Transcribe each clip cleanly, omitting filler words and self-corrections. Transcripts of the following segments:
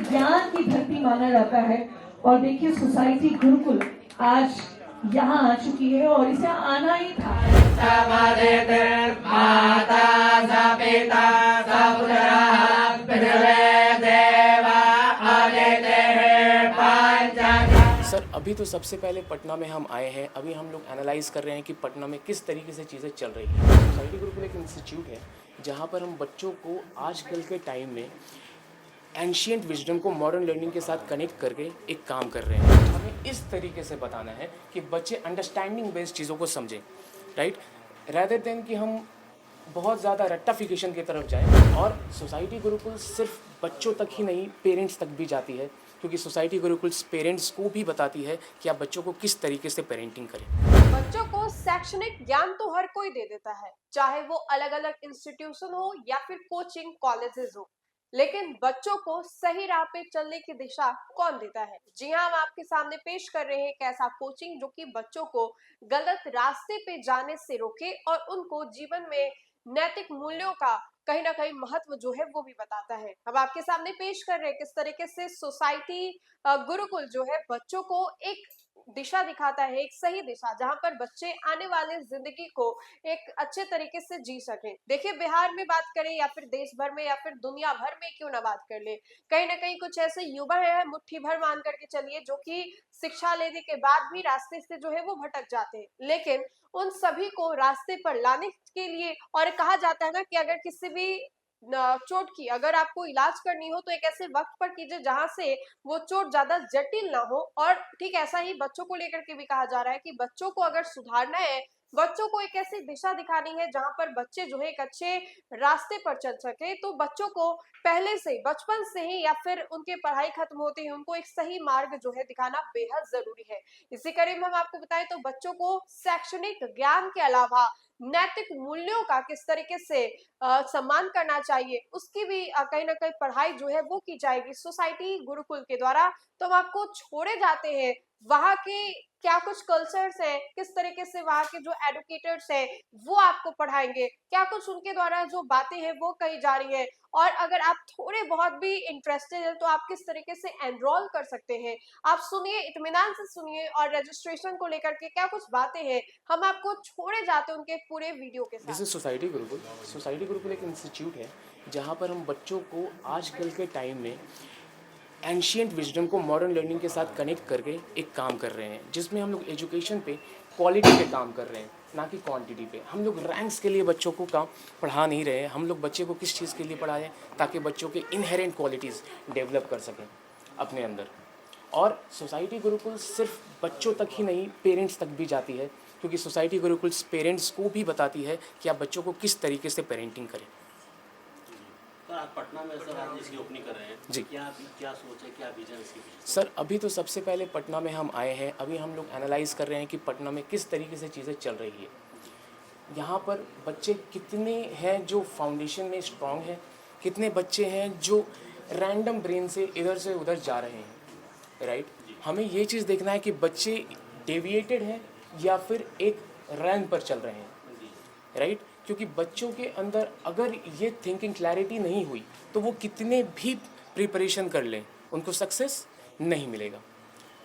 ज्ञान की धरती माना जाता है। और देखिए सोसाइटी गुरुकुल आज यहाँ आ चुकी है और इसे आना ही था। सर अभी तो सबसे पहले पटना में हम आए हैं। अभी हम लोग एनालाइज कर रहे हैं कि पटना में किस तरीके से चीज़ें चल रही हैं। सोसाइटी गुरुकुल एक इंस्टीट्यूट है जहाँ पर हम बच्चों को आजकल के टाइम में एंशियंट विजडम को मॉडर्न लर्निंग के साथ कनेक्ट करके एक काम कर रहे हैं। हमें इस तरीके से बताना है कि बच्चे अंडरस्टैंडिंग बेस्ड चीज़ों को समझें, राइट, रैदर देन कि हम बहुत ज़्यादा रट्टाफिकेशन की तरफ जाएं। और सोसाइटी गुरुकुल सिर्फ बच्चों तक ही नहीं, पेरेंट्स तक भी जाती है, क्योंकि सोसाइटी गुरुकुल्स पेरेंट्स को भी बताती है कि आप बच्चों को किस तरीके से पेरेंटिंग करें। बच्चों को शैक्षणिक ज्ञान तो हर कोई दे देता है, चाहे वो अलग अलग इंस्टीट्यूशन हो या फिर कोचिंग कॉलेजेस हो, लेकिन बच्चों को सही राह पे चलने की दिशा कौन देता है? जी हाँ, हम आपके सामने पेश कर रहे हैं एक ऐसा कोचिंग जो कि बच्चों को गलत रास्ते पे जाने से रोके और उनको जीवन में नैतिक मूल्यों का कहीं ना कहीं महत्व जो है वो भी बताता है। हम आपके सामने पेश कर रहे हैं किस तरीके से सोसाइटी गुरुकुल जो है बच्चों को एक दिशा दिखाता है, एक सही दिशा, जहां पर बच्चे आने वाले जिंदगी को एक अच्छे तरीके से जी सकें। देखिए, बिहार में बात करें या फिर देश भर में या फिर दुनिया भर में क्यों ना बात कर ले, कहीं ना कहीं कुछ ऐसे युवा है, मुट्ठी भर मान करके चलिए, जो कि शिक्षा लेने के बाद भी रास्ते से जो है वो भटक जाते हैं। लेकिन उन सभी को रास्ते पर लाने के लिए, और कहा जाता है ना कि अगर किसी भी चोट की अगर आपको इलाज करनी हो तो एक ऐसे वक्त पर कीजिए जहां से वो चोट ज्यादा जटिल ना हो। और ठीक ऐसा ही बच्चों को लेकर के भी कहा जा रहा है कि बच्चों को अगर सुधारना है, बच्चों को एक ऐसी दिशा दिखानी है जहां पर बच्चे जो है एक अच्छे रास्ते पर चल सके, तो बच्चों को पहले से बचपन से ही या फिर उनके पढ़ाई खत्म होते ही उनको एक सही मार्ग जो है दिखाना बेहद जरूरी है। इसी कड़ी में हम आपको बताएं तो बच्चों को शैक्षणिक ज्ञान के अलावा नैतिक मूल्यों का किस तरीके से सम्मान करना चाहिए, उसकी भी कहीं ना कहीं पढ़ाई जो है वो की जाएगी सोसाइटी गुरुकुल के द्वारा। तो हम आपको छोड़े जाते हैं वहां के क्या कुछ कल्चर्स हैं, किस तरीके से वहां के जो एडुकेटर्स हैं वो आपको पढ़ाएंगे, क्या कुछ उनके द्वारा जो बातें हैं वो कही जा रही है। और अगर आप थोड़े बहुत भी इंटरेस्टेड हैं तो आप किस तरीके से एनरोल कर सकते हैं, आप सुनिए, इत्मीनान से सुनिए। और रजिस्ट्रेशन को लेकर के क्या कुछ बातें हैं, हम आपको छोड़े जाते हैं उनके पूरे वीडियो के दिस साथ। Is society Gurukul. Society Gurukul एक इंस्टीट्यूट है जहाँ पर हम बच्चों को आजकल के टाइम में एंशियंट विजडम को मॉडर्न लर्निंग के साथ कनेक्ट करके एक काम कर रहे हैं, जिसमें हम लोग एजुकेशन पे क्वालिटी पे काम कर रहे हैं, ना कि क्वांटिटी पे। हम लोग रैंक्स के लिए बच्चों को काम पढ़ा नहीं रहे हैं। हम लोग बच्चे को किस चीज़ के लिए पढ़ाएं, ताकि बच्चों के इनहेरेंट क्वालिटीज़ डेवलप कर सकें अपने अंदर। और सोसाइटी गुरुकुल सिर्फ बच्चों तक ही नहीं, पेरेंट्स तक भी जाती है, क्योंकि सोसाइटी गुरुकुल्स पेरेंट्स को भी बताती है कि आप बच्चों को किस तरीके से पेरेंटिंग करें। सर आज पटना में सर आज इसकी ओपनिंग कर रहे हैं जी। क्या सोच है, क्या विजन इसकी? सर अभी तो सबसे पहले पटना में हम आए हैं। अभी हम लोग एनालाइज कर रहे हैं कि पटना में किस तरीके से चीज़ें चल रही है। यहाँ पर बच्चे कितने हैं जो फाउंडेशन में स्ट्रांग हैं, कितने बच्चे हैं जो रैंडम ब्रेन से इधर से उधर जा रहे हैं, राइट। हमें ये चीज़ देखना है कि बच्चे डेविएटेड हैं या फिर एक रैंक पर चल रहे हैं, राइट। क्योंकि बच्चों के अंदर अगर ये थिंकिंग क्लैरिटी नहीं हुई तो वो कितने भी प्रिपरेशन कर लें, उनको सक्सेस नहीं मिलेगा,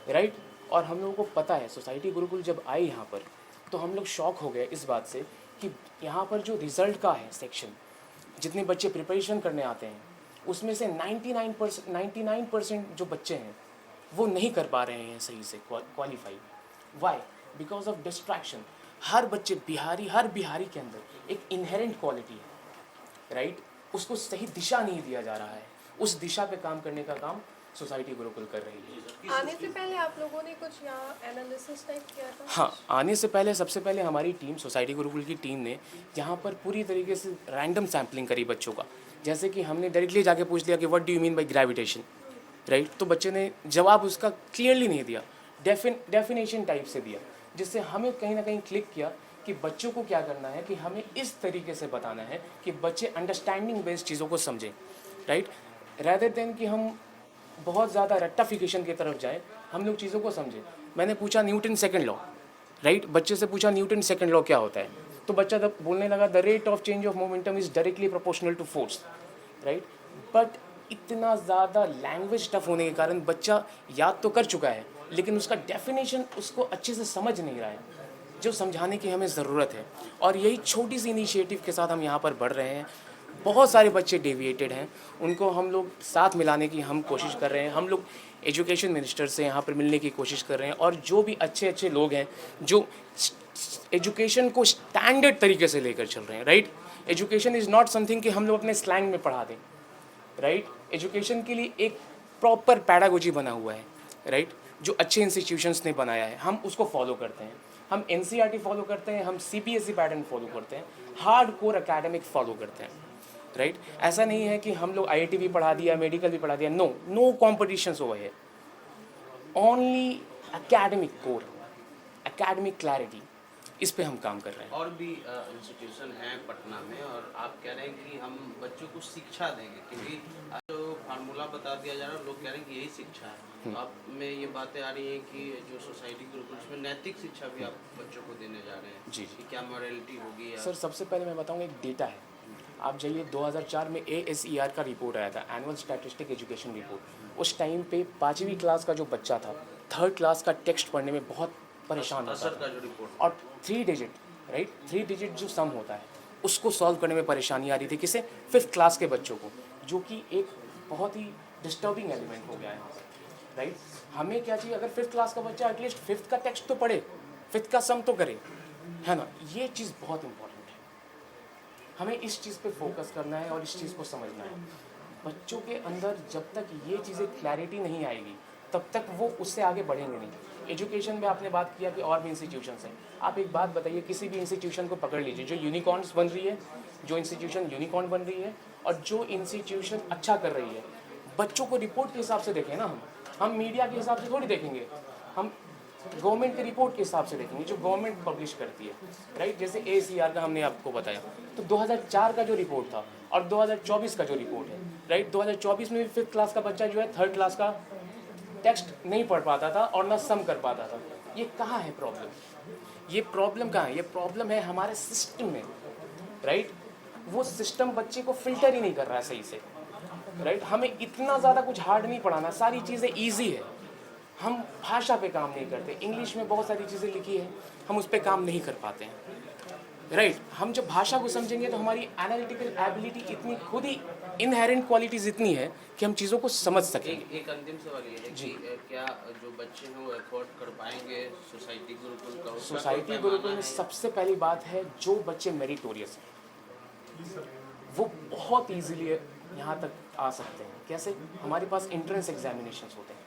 राइट। और हम लोगों को पता है, सोसाइटी गुरुकुल जब आई यहाँ पर तो हम लोग शॉक हो गए इस बात से कि यहाँ पर जो रिज़ल्ट का है सेक्शन, जितने बच्चे प्रिपरेशन करने आते हैं उसमें से 99% जो बच्चे हैं वो नहीं कर पा रहे हैं सही से qualify. Why? Because of distraction. हर बिहारी के अंदर एक इनहेरेंट क्वालिटी है, राइट। उसको सही दिशा नहीं दिया जा रहा है। उस दिशा पे काम करने का काम सोसाइटी गुरुकुल कर रही है। आने से पहले आप लोगों ने कुछ यहाँ एनालिसिस टाइप किया था? हाँ, आने से पहले सबसे पहले हमारी टीम, सोसाइटी गुरुकुल की टीम ने यहाँ पर पूरी तरीके से रैंडम सैम्पलिंग करी बच्चों का। जैसे कि हमने डायरेक्टली जाके पूछ लिया कि what do you mean by gravitation, right. तो बच्चे ने जवाब उसका क्लियरली नहीं दिया, डेफिनेशन टाइप से दिया, जिससे हमें कहीं ना कहीं क्लिक किया कि बच्चों को क्या करना है कि हमें इस तरीके से बताना है कि बच्चे अंडरस्टैंडिंग बेस्ड चीज़ों को समझें, राइट, रैदर देन कि हम बहुत ज़्यादा रट्टाफिकेशन की तरफ जाएं। हम लोग चीज़ों को समझें। मैंने पूछा न्यूटन सेकंड लॉ, राइट, बच्चे से पूछा न्यूटन सेकंड लॉ क्या होता है, तो बच्चा तब बोलने लगा the rate of change of momentum is directly proportional to force, right. But इतना ज़्यादा लैंग्वेज टफ होने के कारण बच्चा याद तो कर चुका है लेकिन उसका डेफिनेशन उसको अच्छे से समझ नहीं रहा है, जो समझाने की हमें ज़रूरत है। और यही छोटी सी इनिशिएटिव के साथ हम यहाँ पर बढ़ रहे हैं। बहुत सारे बच्चे डेविएटेड हैं, उनको हम लोग साथ मिलाने की हम कोशिश कर रहे हैं। हम लोग एजुकेशन मिनिस्टर से यहाँ पर मिलने की कोशिश कर रहे हैं और जो भी अच्छे अच्छे लोग हैं जो एजुकेशन को स्टैंडर्ड तरीके से लेकर चल रहे हैं, right. Education is not something कि हम लोग अपने स्लैंग में पढ़ा दें, राइट। एजुकेशन के लिए एक प्रॉपर पैडागोजी बना हुआ है, राइट, जो अच्छे इंस्टीट्यूशंस ने बनाया है, हम उसको फॉलो करते हैं। हम एनसीईआरटी फॉलो करते हैं, हम सीबीएसई पैटर्न फॉलो करते हैं, हार्ड कोर एकेडमिक फॉलो करते हैं, राइट। ऐसा नहीं है कि हम लोग आईआईटी भी पढ़ा दिया, मेडिकल भी पढ़ा दिया, no competitions over here, only academic core, academic clarity, इस पे हम काम कर रहे हैं। और भी इंस्टीट्यूशन हैं पटना में और आप कह रहे हैं कि हम बच्चों को शिक्षा देंगे, क्योंकि जो फार्मूला बता दिया जा रहा है लोग कह रहे हैं कि यही शिक्षा है। तो आप में ये बातें आ रही हैं कि जो सोसाइटी गुरुकुल उसमें नैतिक शिक्षा भी आप बच्चों को देने जा रहे हैं। जी। कि क्या मॉरलिटी होगी या सर सबसे पहले मैं बताऊंगा, एक डेटा है, आप जाइए 2004 में ASER का रिपोर्ट आया था, एनुअल स्टैटिस्टिक एजुकेशन रिपोर्ट। उस टाइम पे 5वीं क्लास का जो बच्चा था 3rd क्लास का टेक्स्ट पढ़ने में बहुत परेशान होता असर का था जो रिपोर्ट और 3 डिजिट, राइट, 3 डिजिट जो सम होता है उसको सॉल्व करने में परेशानी आ रही थी। किसे? 5th क्लास के बच्चों को, जो कि एक बहुत ही डिस्टर्बिंग एलिमेंट हो गया है, राइट। हमें क्या चाहिए, अगर 5th क्लास का बच्चा एटलीस्ट 5th का टेक्स्ट तो पढ़े, 5th का सम तो करे, है ना। ये चीज़ बहुत इंपॉर्टेंट है, हमें इस चीज़ पे फोकस करना है और इस चीज़ को समझना है। बच्चों के अंदर जब तक ये चीज़ें क्लैरिटी नहीं आएगी तब तक वो उससे आगे बढ़ेंगे नहीं। एजुकेशन में आपने बात किया कि और भी इंस्टीट्यूशंस हैं, आप एक बात बताइए, किसी भी इंस्टीट्यूशन को पकड़ लीजिए जो यूनिकॉर्न्स बन रही है, जो इंस्टीट्यूशन यूनिकॉर्न बन रही है और जो इंस्टीट्यूशन अच्छा कर रही है, बच्चों को रिपोर्ट के हिसाब से देखें ना। हम मीडिया के हिसाब से थोड़ी देखेंगे, हम गवर्नमेंट के रिपोर्ट के हिसाब से देखेंगे जो गवर्नमेंट पब्लिश करती है, राइट। जैसे ASER का हमने आपको बताया, तो 2004 का जो रिपोर्ट था और 2024 का जो रिपोर्ट है, राइट, 2024 में भी 5th क्लास का बच्चा जो है 3rd क्लास का टेक्स्ट नहीं पढ़ पाता था और ना सम कर पाता था। ये कहाँ है प्रॉब्लम? ये प्रॉब्लम कहाँ है? ये प्रॉब्लम है हमारे सिस्टम में, राइट। वो सिस्टम बच्चे को फिल्टर ही नहीं कर रहा है सही से, राइट। हमें इतना ज़्यादा कुछ हार्ड नहीं पढ़ाना, सारी चीज़ें ईजी है। हम भाषा पे काम नहीं करते, इंग्लिश में बहुत सारी चीज़ें लिखी है, हम उस पर काम नहीं कर पाते हैं, राइट। हम जब भाषा को समझेंगे तो हमारी एनालिटिकल एबिलिटी इतनी खुद ही इनहेरेंट क्वालिटीज़ इतनी है कि हम चीज़ों को समझ सकेंगे। एक अंतिम सवाल ये है कि क्या जो बच्चे हैं वो अफोर्ड कर पाएंगे सोसाइटी गुरुकुल का? उसका सोसाइटी कोई गुरुकुल पैमाना में है? सबसे पहली बात है, जो बच्चे मेरिटोरियस हैं वो बहुत ईजीली यहाँ तक आ सकते हैं। कैसे? हमारे पास एंट्रेंस एग्जामिनेशंस होते हैं,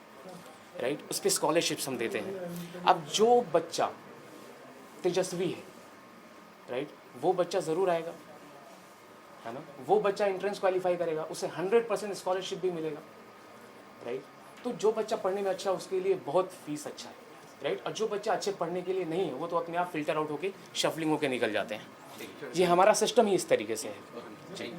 राइट, उस पर स्कॉलरशिप्स हम देते हैं। अब जो बच्चा तेजस्वी है, राइट, वो बच्चा ज़रूर आएगा, है ना। वो बच्चा एंट्रेंस क्वालिफाई करेगा, उसे 100% स्कॉलरशिप भी मिलेगा, राइट। तो जो बच्चा पढ़ने में अच्छा है उसके लिए बहुत फीस अच्छा है, राइट। और जो बच्चा अच्छे पढ़ने के लिए नहीं है वो तो अपने आप फिल्टर आउट होके शफलिंग होके निकल जाते हैं। ये हमारा सिस्टम ही इस तरीके से है। जी।